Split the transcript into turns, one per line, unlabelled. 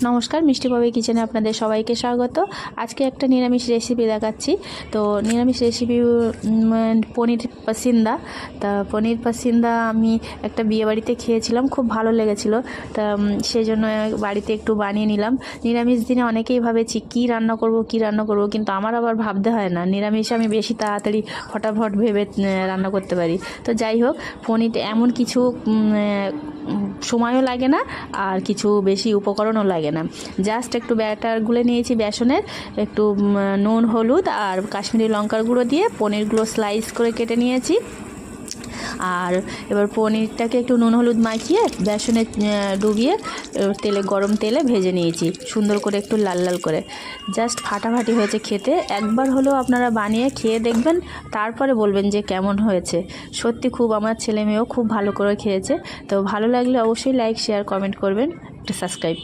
নমস্কার, মিষ্টি বাবুই কিচেনে আপনাদের সবাইকে স্বাগত। আজকে একটা নিরামিষ রেসিপি দেখাচ্ছি। তো নিরামিষ রেসিপি পনির পাসিন্দা। তা পনির পাসিন্দা আমি একটা বিয়েবাড়িতে খেয়েছিলাম, খুব ভালো লেগেছিল। তা সেই জন্য বাড়িতে একটু বানিয়ে নিলাম। নিরামিষ দিনে অনেকেই ভাবেছি কী রান্না করব, কিন্তু আমার আবার ভাবতে হয় না। নিরামিষে আমি বেশি তাড়াতাড়ি ফটাফট ভেবে রান্না করতে পারি। তো যাই হোক, পনিরটা এমন কিছু সময়ও লাগে না আর কিছু বেশি উপকরণও লাগে না। জাস্ট একটু ব্যাটার গুলে নিয়েছি বেসনের, একটু নুন, হলুদ আর কাশ্মীরি লঙ্কার গুঁড়ো দিয়ে পনিরগুলো স্লাইস করে কেটে নিয়েছি। আর এবার পনিরটাকে একটু নুন হলুদ মাখিয়ে বেসনে ডুবিয়ে গরম তেলে ভেজে নিয়েছি সুন্দর করে, একটু লাল লাল করে। জাস্ট ফাটাফাটি হয়েছে খেতে। একবার হলেও আপনারা বানিয়ে খেয়ে দেখবেন, তারপরে বলবেন যে কেমন হয়েছে। সত্যি খুব, আমার ছেলে মেয়েও খুব ভালো করে খেয়েছে। তো ভালো লাগলে অবশ্যই লাইক, শেয়ার, কমেন্ট করবেন, একটা সাবস্ক্রাইব।